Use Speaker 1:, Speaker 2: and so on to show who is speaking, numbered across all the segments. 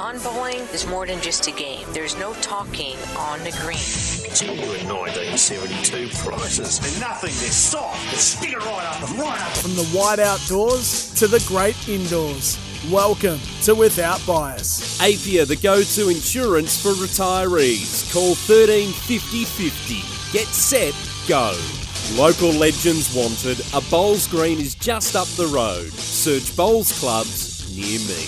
Speaker 1: Lawn bowling is more than just a game. There's no talking on the green.
Speaker 2: Genuine 1972 prices.
Speaker 3: There's nothing this soft. Stick it right up.
Speaker 4: From the wide outdoors to the great indoors. Welcome to Without Bias.
Speaker 5: Apia, the go-to insurance for retirees. Call 13 50 50. Get set, go. Local legends wanted. A bowls green is just up the road. Search bowls clubs near me.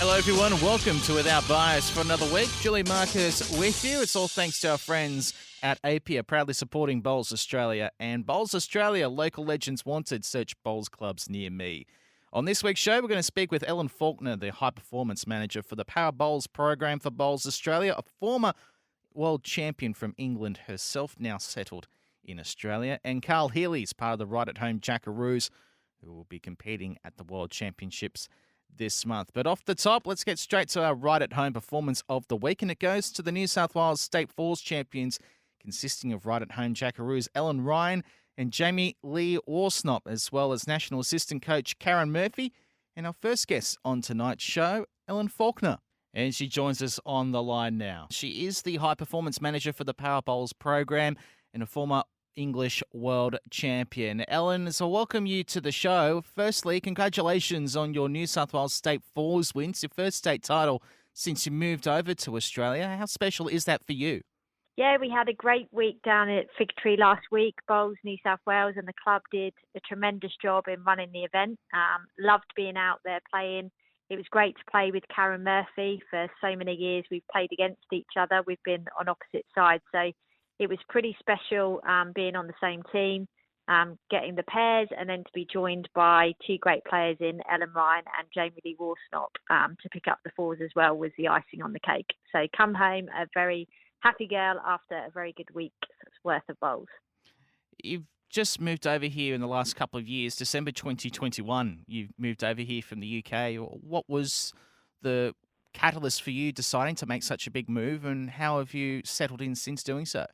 Speaker 6: Hello everyone, welcome to Without Bias for another week. Julian Marcus with you. It's all thanks to our friends at Apia, proudly supporting Bowls Australia. And Bowls Australia, local legends wanted. Search bowls clubs near me. On this week's show, we're going to speak with Ellen Falkner, the high performance manager for the Power Bowls program for Bowls Australia, a former world champion from England herself, now settled in Australia. And Carl Healey is part of the Right at Home Jackaroos, who will be competing at the World Championships this month. But off the top, let's get straight to our Right at Home performance of the week, and it goes to the New South Wales State Falls champions, consisting of Right at Home Jackaroos Ellen Ryan and Jamie Lee Warsnop, as well as National Assistant Coach Karen Murphy, and our first guest on tonight's show, Ellen Falkner. And she joins us on the line now. She is the High Performance Manager for the Power Bowls program and a former English world champion. Ellen, so welcome you to the show. Firstly, congratulations on your New South Wales State Falls win. It's your first state title since you moved over to Australia. How special is that for you?
Speaker 7: Yeah, we had a great week down at Fig Tree last week. Bowls New South Wales and the club did a tremendous job in running the event. Loved being out there playing. It was great to play with Karen Murphy. For so many years, we've played against each other. We've been on opposite sides. So it was pretty special being on the same team, getting the pairs, and then to be joined by two great players in Ellen Ryan and Jamie Lee Warsnop to pick up the fours as well was the icing on the cake. So come home a very happy girl after a very good week's worth of bowls.
Speaker 6: You've just moved over here in the last couple of years. December 2021, you moved over here from the UK. What was the catalyst for you deciding to make such a big move, and how have you settled in since doing so?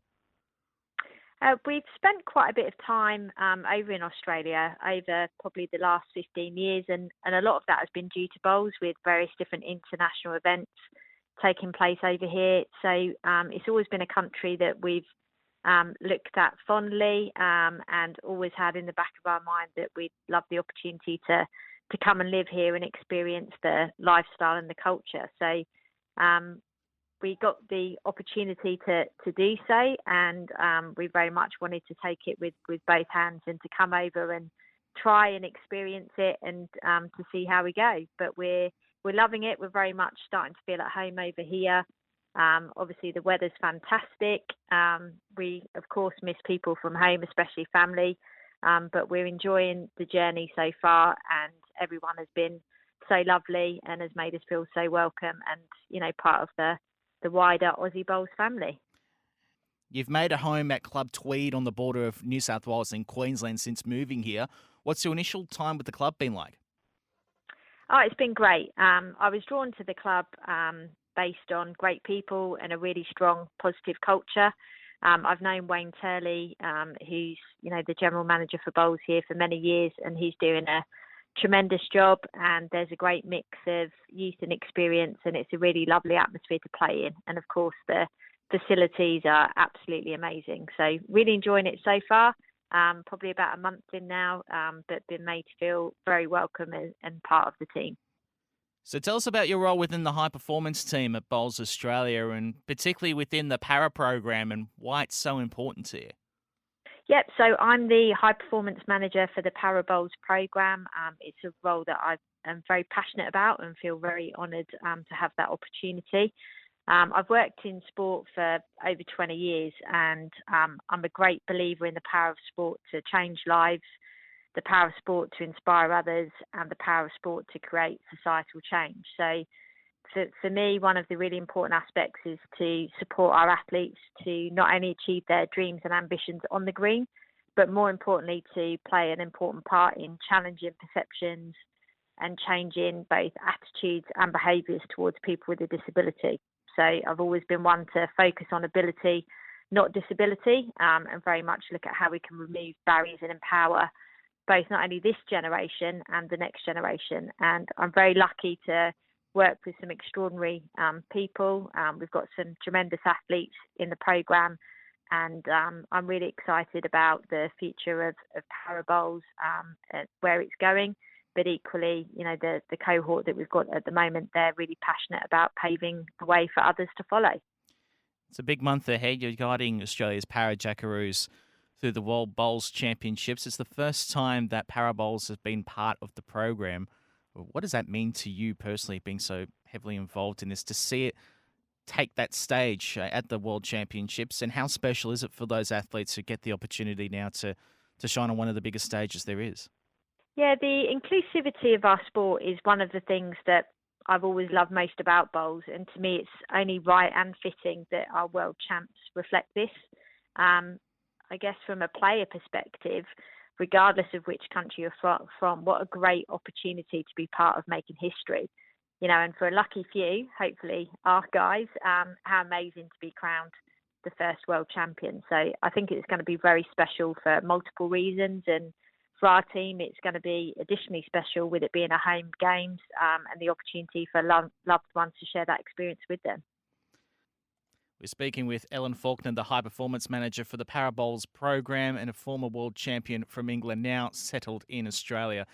Speaker 7: We've spent quite a bit of time over in Australia over probably the last 15 years, and a lot of that has been due to bowls with various different international events taking place over here. So it's always been a country that we've looked at fondly and always had in the back of our mind that we'd love the opportunity to come and live here and experience the lifestyle and the culture. So we got the opportunity to do so, and we very much wanted to take it with both hands and to come over and try and experience it and to see how we go. But we're loving it. We're very much starting to feel at home over here. Obviously, the weather's fantastic. We, of course, miss people from home, especially family, but we're enjoying the journey so far, and everyone has been so lovely and has made us feel so welcome and, you know, part of the wider Aussie Bowls family.
Speaker 6: You've made a home at Club Tweed on the border of New South Wales and Queensland since moving here. What's your initial time with the club been like?
Speaker 7: Oh, it's been great. I was drawn to the club based on great people and a really strong, positive culture. I've known Wayne Turley, who's, you know, the general manager for Bowls here for many years, and he's doing a tremendous job, and there's a great mix of youth and experience, and it's a really lovely atmosphere to play in. And of course, the facilities are absolutely amazing. So really enjoying it so far. Probably about a month in now, but been made to feel very welcome and part of the team.
Speaker 6: So tell us about your role within the high performance team at Bowls Australia, and particularly within the para program, and why it's so important to you.
Speaker 7: Yep, so I'm the high performance manager for the Para Bowls program. It's a role that I am very passionate about and feel very honoured to have that opportunity. I've worked in sport for over 20 years, and I'm a great believer in the power of sport to change lives, the power of sport to inspire others, and the power of sport to create societal change. So for me, one of the really important aspects is to support our athletes to not only achieve their dreams and ambitions on the green, but more importantly, to play an important part in challenging perceptions and changing both attitudes and behaviours towards people with a disability. So I've always been one to focus on ability, not disability, and very much look at how we can remove barriers and empower both not only this generation and the next generation. And I'm very lucky to worked with some extraordinary people. We've got some tremendous athletes in the programme, and I'm really excited about the future of Para Bowls, where it's going. But equally, the cohort that we've got at the moment, they're really passionate about paving the way for others to follow.
Speaker 6: It's a big month ahead. You're guiding Australia's Para Jackaroos through the World Bowls Championships. It's the first time that Para Bowls has been part of the program. What does that mean to you personally, being so heavily involved in this, to see it take that stage at the World Championships? And how special is it for those athletes who get the opportunity now to shine on one of the biggest stages there is?
Speaker 7: Yeah, the inclusivity of our sport is one of the things that I've always loved most about bowls, and to me it's only right and fitting that our world champs reflect this. I guess from a player perspective, regardless of which country you're from, what a great opportunity to be part of making history. And for a lucky few, hopefully our guys, how amazing to be crowned the first world champion. So I think it's going to be very special for multiple reasons, and for our team, it's going to be additionally special with it being a home games and the opportunity for loved ones to share that experience with them.
Speaker 6: We're speaking with Ellen Falkner, the High Performance Manager for the Para Bowls program and a former world champion from England, now settled in Australia.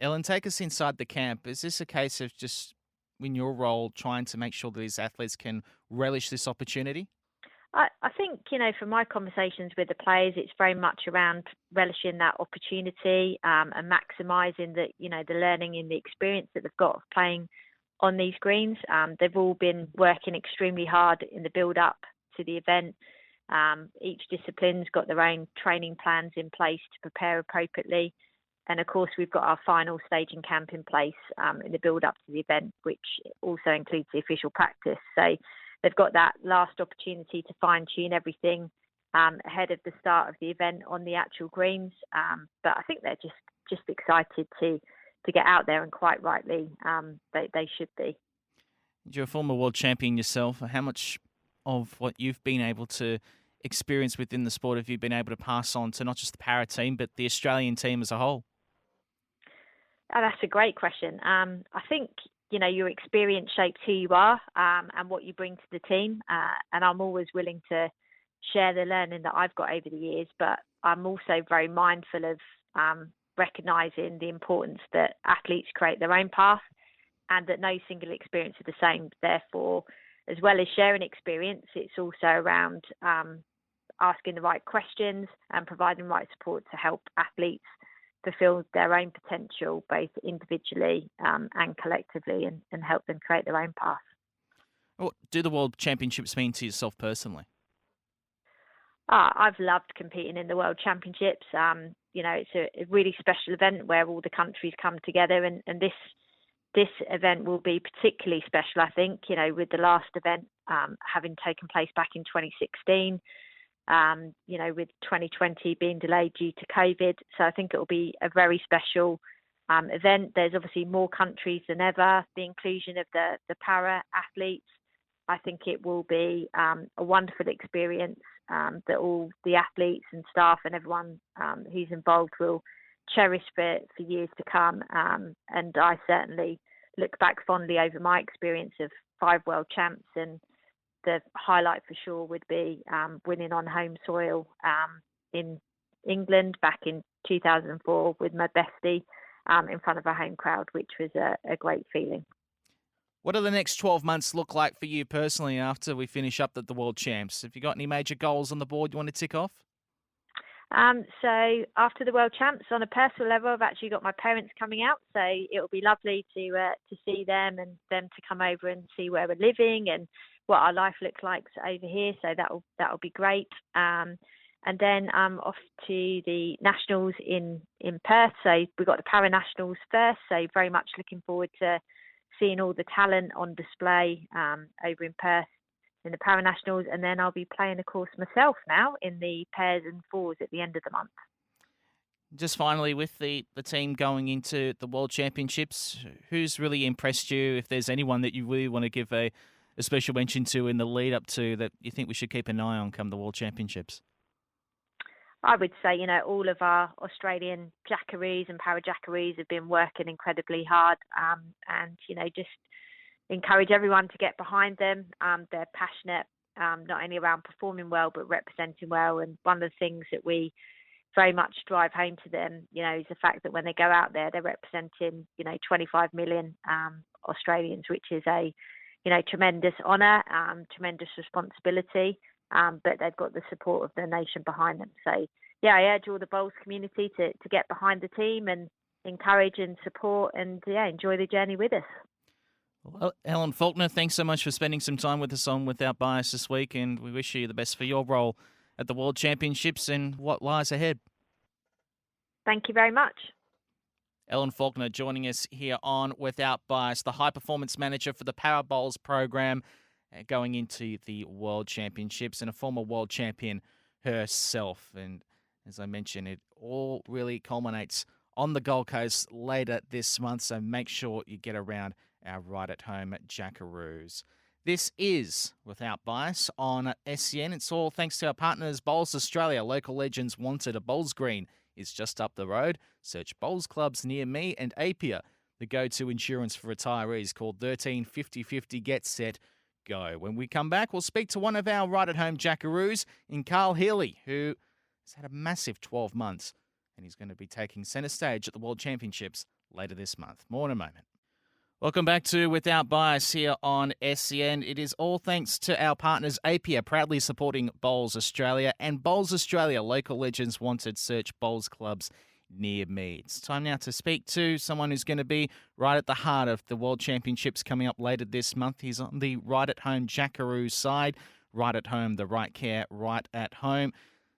Speaker 6: Ellen, take us inside the camp. Is this a case of just, in your role, trying to make sure that these athletes can relish this opportunity?
Speaker 7: I think, from my conversations with the players, it's very much around relishing that opportunity and maximising the learning and the experience that they've got of playing on these greens. They've all been working extremely hard in the build-up to the event. Each discipline's got their own training plans in place to prepare appropriately. And, of course, we've got our final staging camp in place in the build-up to the event, which also includes the official practice. So they've got that last opportunity to fine-tune everything ahead of the start of the event on the actual greens. But I think they're just excited to get out there, and quite rightly, they should be.
Speaker 6: You're a former world champion yourself. How much of what you've been able to experience within the sport have you been able to pass on to not just the para team, but the Australian team as a whole?
Speaker 7: Oh, that's a great question. I think, your experience shapes who you are and what you bring to the team. And I'm always willing to share the learning that I've got over the years, but I'm also very mindful of recognising the importance that athletes create their own path and that no single experience is the same. Therefore, as well as sharing experience, it's also around asking the right questions and providing the right support to help athletes fulfill their own potential, both individually and collectively, and help them create their own path.
Speaker 6: What do the World Championships mean to yourself personally?
Speaker 7: I've loved competing in the World Championships. It's a really special event where all the countries come together, and this event will be particularly special, I think, with the last event having taken place back in 2016. With 2020 being delayed due to COVID. So I think it will be a very special event. There's obviously more countries than ever. The inclusion of the para athletes, I think it will be a wonderful experience that all the athletes and staff and everyone who's involved will cherish for years to come. And I certainly look back fondly over my experience of 5 world champs, and the highlight for sure would be winning on home soil in England back in 2004 with my bestie in front of a home crowd, which was a great feeling.
Speaker 6: What do the next 12 months look like for you personally after we finish up at the World Champs? Have you got any major goals on the board you want to tick off?
Speaker 7: So after the World Champs, on a personal level, I've actually got my parents coming out, so it'll be lovely to see them and them to come over and see where we're living and what our life looks like over here. So that'll be great. And then I'm off to the Nationals in Perth. So we've got the Para Nationals first. So very much looking forward to seeing all the talent on display over in Perth in the Para Nationals. And then I'll be playing, of course, myself now in the pairs and fours at the end of the month.
Speaker 6: Just finally, with the team going into the World Championships, who's really impressed you? If there's anyone that you really want to give a special mention to in the lead up to that you think we should keep an eye on come the World Championships?
Speaker 7: I would say, all of our Australian Jackaroos and Para Jackaroos have been working incredibly hard and, just encourage everyone to get behind them. They're passionate, not only around performing well, but representing well. And one of the things that we very much drive home to them, is the fact that when they go out there, they're representing, 25 million Australians, which is a, tremendous honour, tremendous responsibility. But they've got the support of the nation behind them. So, yeah, I urge all the bowls community to get behind the team and encourage and support and, enjoy the journey with us.
Speaker 6: Well, Helen Falkner, thanks so much for spending some time with us on Without Bias this week, and we wish you the best for your role at the World Championships and what lies ahead.
Speaker 7: Thank you very much.
Speaker 6: Ellen Falkner joining us here on Without Bias, the high performance manager for the Para Bowls program going into the World Championships, and a former world champion herself. And as I mentioned, it all really culminates on the Gold Coast later this month, so make sure you get around our right at home at Jackaroos. This is Without Bias on SEN. It's all thanks to our partners, Bowls Australia. Local legends wanted. A bowls green is just up the road. Search bowls clubs near me, and Apia, the go-to insurance for retirees. Call 13 50 50. Get set, go. When we come back, we'll speak to one of our right at home Jackaroos in Carl Healey, who has had a massive 12 months, and he's going to be taking centre stage at the World Championships later this month. More in a moment. Welcome back to Without Bias here on SEN. It is all thanks to our partners, Apia, proudly supporting Bowls Australia, and Bowls Australia, local legends wanted. Search bowls clubs near me. It's time now to speak to someone who's going to be right at the heart of the World Championships coming up later this month. He's on the right at home Jackaroo side, right at home, the right care, right at home.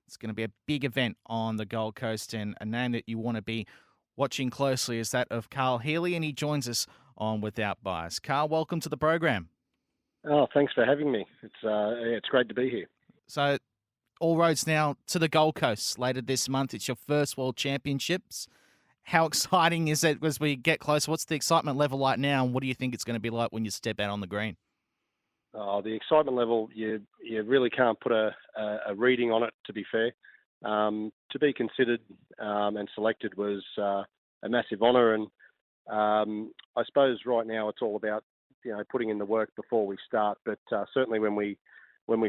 Speaker 6: It's going to be a big event on the Gold Coast, and a name that you want to be watching closely is that of Carl Healey, and he joins us on Without Bias. Carl, welcome to the program.
Speaker 8: Oh, thanks for having me. It's great to be here.
Speaker 6: So, all roads now to the Gold Coast later this month. It's your first World Championships. How exciting is it as we get closer? What's the excitement level like now, and what do you think it's going to be like when you step out on the green?
Speaker 8: Oh, the excitement level, you really can't put a reading on it, to be fair. To be considered and selected was a massive honour, and I suppose right now it's all about putting in the work before we start. But certainly when we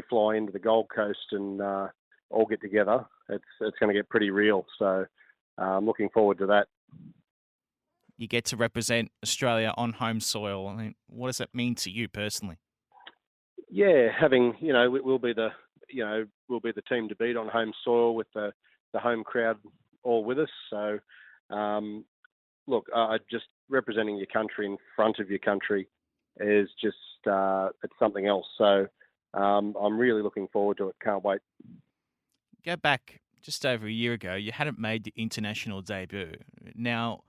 Speaker 8: fly into the Gold Coast and all get together, it's going to get pretty real. So I'm looking forward to that.
Speaker 6: You get to represent Australia on home soil. I mean, what does that mean to you personally?
Speaker 8: Yeah, having we'll be the team to beat on home soil with the home crowd all with us. So. Look, just representing your country in front of your country is just it's something else. So I'm really looking forward to it. Can't wait.
Speaker 6: Go back just over a year ago, you hadn't made the international debut. Now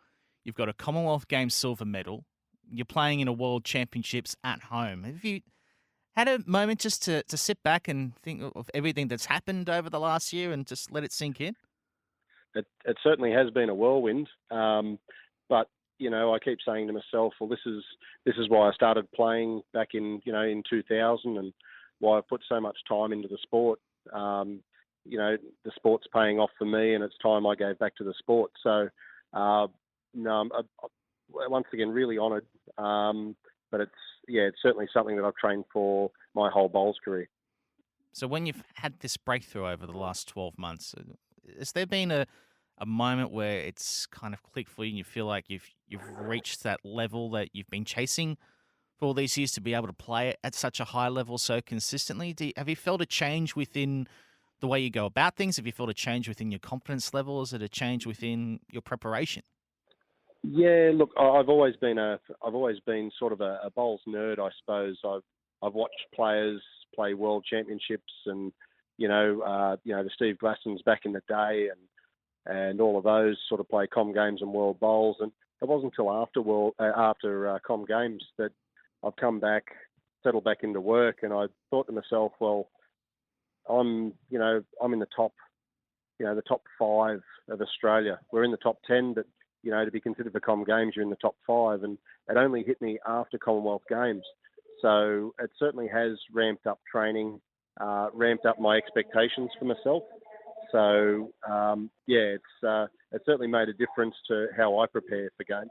Speaker 6: you've got a Commonwealth Games silver medal. You're playing in a World Championships at home. Have you had a moment just to sit back and think of everything that's happened over the last year and just let it sink in?
Speaker 8: It certainly has been a whirlwind. But I keep saying to myself, well, this is why I started playing back in 2000, and why I put so much time into the sport. The sport's paying off for me, and it's time I gave back to the sport. So, I'm once again really honoured. But it's certainly something that I've trained for my whole bowls career.
Speaker 6: So when you've had this breakthrough over the last 12 months, has there been a moment where it's kind of clicked for you and you feel like you've reached that level that you've been chasing for all these years to be able to play it at such a high level so consistently? Have you felt a change within the way you go about things? Have you felt a change within your confidence level? Is it a change within your preparation?
Speaker 8: Yeah, look, I've always been sort of a bowls nerd, I suppose. I've watched players play world championships, and the Steve Glassons back in the day, and all of those sort of play Com Games and World Bowls. And it wasn't until after Com Games that I've come back, settled back into work, and I thought to myself, well, I'm in the top, the top 5 of Australia. We're in the top 10, but to be considered for Com Games, you're in the top 5, and it only hit me after Commonwealth Games. So it certainly has ramped up training, ramped up my expectations for myself. So, it certainly made a difference to how I prepare for games.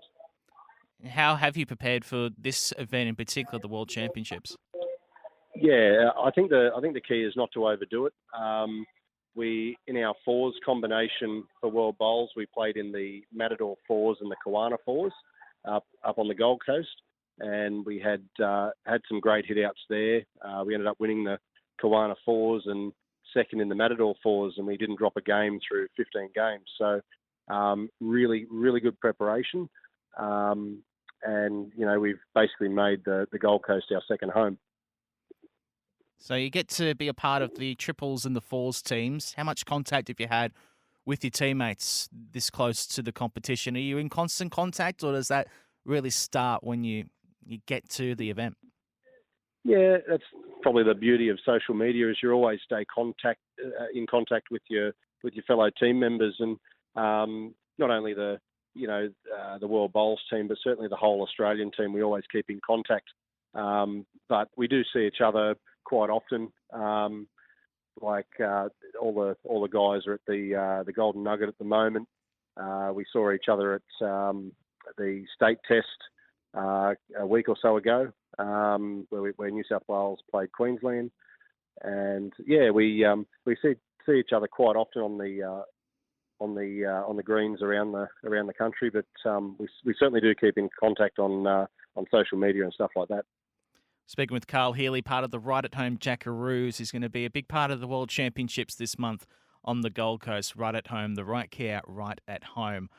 Speaker 6: How have you prepared for this event in particular, the World Championships?
Speaker 8: Yeah, I think the key is not to overdo it. We in our fours combination for World Bowls, we played in the Matador fours and the Kawana fours up on the Gold Coast, and we had some great hitouts there. We ended up winning the Kawana fours and second in the Matador fours, and we didn't drop a game through 15 games. So really, really good preparation. And, we've basically made the Gold Coast our second home.
Speaker 6: So you get to be a part of the triples and the fours teams. How much contact have you had with your teammates this close to the competition? Are you in constant contact, or does that really start when you get to the event?
Speaker 8: Yeah, that's probably the beauty of social media, is you always stay in contact with your fellow team members, and not only the World Bowls team, but certainly the whole Australian team. We always keep in contact, but we do see each other quite often. All the guys are at the Golden Nugget at the moment. We saw each other at the state test a week or so ago, where New South Wales played Queensland, and yeah, we see each other quite often on the greens around the country. But we certainly do keep in contact on social media and stuff like that.
Speaker 6: Speaking with Carl Healey, part of the Right at Home Jackaroos, is going to be a big part of the World Championships this month on the Gold Coast. Right at home, the right care, right at home.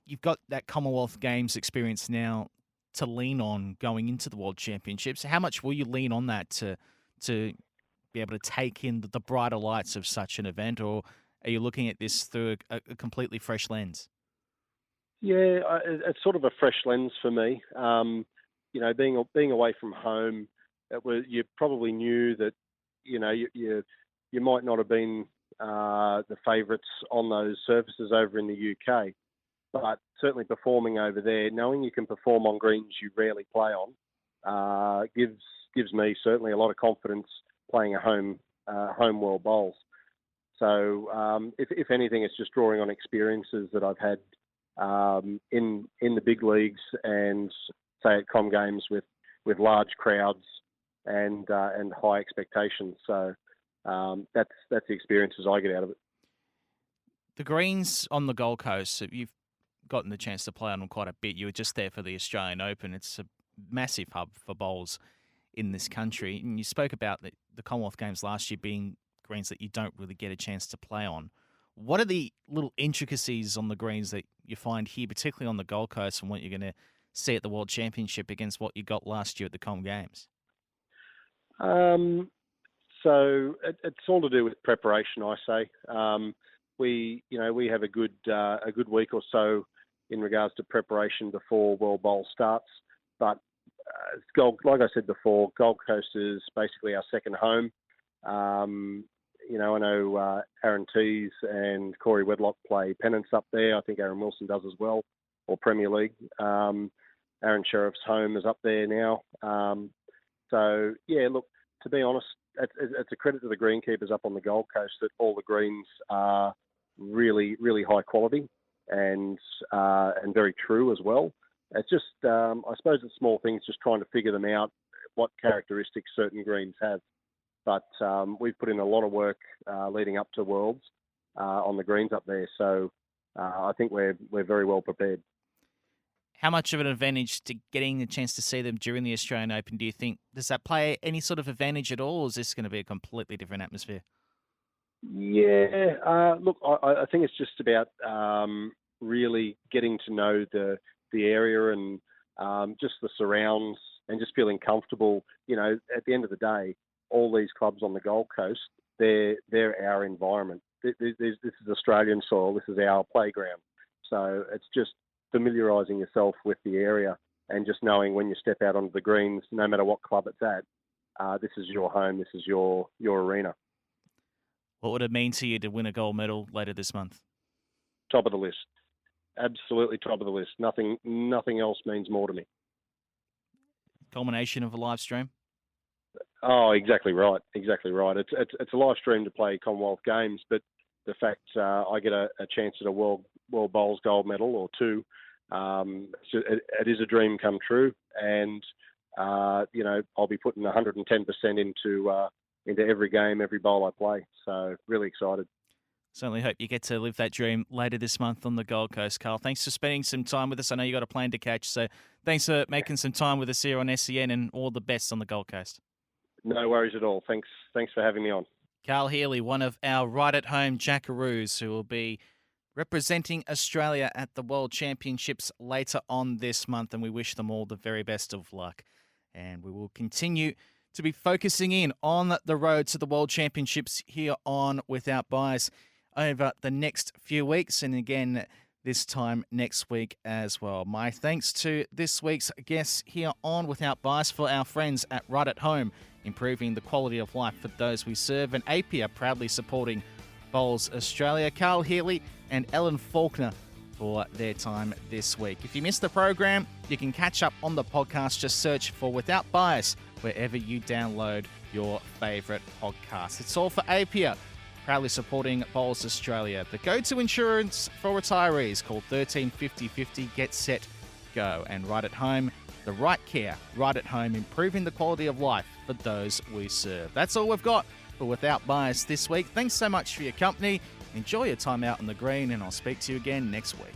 Speaker 6: You've got that Commonwealth Games experience now to lean on going into the World Championships. How much will you lean on that to be able to take in the brighter lights of such an event, or are you looking at this through a completely fresh lens?
Speaker 8: Yeah, it's sort of a fresh lens for me. Being away from home, you probably knew that, you might not have been the favourites on those surfaces over in the UK, but certainly performing over there, knowing you can perform on greens you rarely play on, gives me certainly a lot of confidence playing a home World Bowls. So if anything, it's just drawing on experiences that I've had in the big leagues, and say at Com Games with large crowds and high expectations. So that's the experiences I get out of it.
Speaker 6: The greens on the Gold Coast, you've gotten the chance to play on them quite a bit. You were just there for the Australian Open. It's a massive hub for bowls in this country. And you spoke about the Commonwealth Games last year being greens that you don't really get a chance to play on. What are the little intricacies on the greens that you find here, particularly on the Gold Coast, and what you're going to see at the World Championship against what you got last year at the Com Games?
Speaker 8: So it's all to do with preparation, I say. We have a good week or so in regards to preparation before World Bowl starts. But like I said before, Gold Coast is basically our second home. I know Aaron Tees and Corey Wedlock play pennants up there. I think Aaron Wilson does as well, or Premier League. Aaron Sheriff's home is up there now. So, yeah, look, to be honest, it's a credit to the greenkeepers up on the Gold Coast that all the greens are really, really high quality and very true as well. It's just, I suppose it's small things, just trying to figure them out, what characteristics certain greens have. But we've put in a lot of work leading up to Worlds on the greens up there. So I think we're very well prepared.
Speaker 6: How much of an advantage to getting the chance to see them during the Australian Open do you think? Does that play any sort of advantage at all, or is this going to be a completely different atmosphere?
Speaker 8: Yeah, look, I think it's just about really getting to know the area and just the surrounds and just feeling comfortable. At the end of the day, all these clubs on the Gold Coast, they're our environment. This is Australian soil. This is our playground. So it's just familiarising yourself with the area and just knowing when you step out onto the greens, no matter what club it's at, this is your home, this is your arena.
Speaker 6: What would it mean to you to win a gold medal later this month?
Speaker 8: Top of the list. Absolutely top of the list. Nothing else means more to me.
Speaker 6: Culmination of a live stream?
Speaker 8: Oh, exactly right. Exactly right. It's a live stream to play Commonwealth Games, but the fact I get a chance at a World Bowls gold medal or two, it is a dream come true, and I'll be putting 110% into every game, every bowl I play. So really excited.
Speaker 6: Certainly hope you get to live that dream later this month on the Gold Coast, Carl. Thanks for spending some time with us. I know you got a plane to catch, so thanks for making some time with us here on SEN, and all the best on the Gold Coast.
Speaker 8: No worries at all. Thanks for having me on.
Speaker 6: Carl Healey, one of our right-at-home Jackaroos, who will be representing Australia at the World Championships later on this month, and we wish them all the very best of luck. And we will continue to be focusing in on the road to the World Championships here on Without Bias over the next few weeks, and again this time next week as well. My thanks to this week's guests here on Without Bias for our friends at Right at Home, improving the quality of life for those we serve, and APIA proudly supporting Bowls Australia, Carl Healey and Ellen Falkner for their time this week. If you missed the program, you can catch up on the podcast. Just search for Without Bias wherever you download your favourite podcast. It's all for APIA, proudly supporting Bowls Australia. The go-to insurance for retirees. Call 135050. Get set, go. And Right at Home, the right care, right at home, improving the quality of life for those we serve. That's all we've got for Without Bias this week. Thanks so much for your company. Enjoy your time out on the green, and I'll speak to you again next week.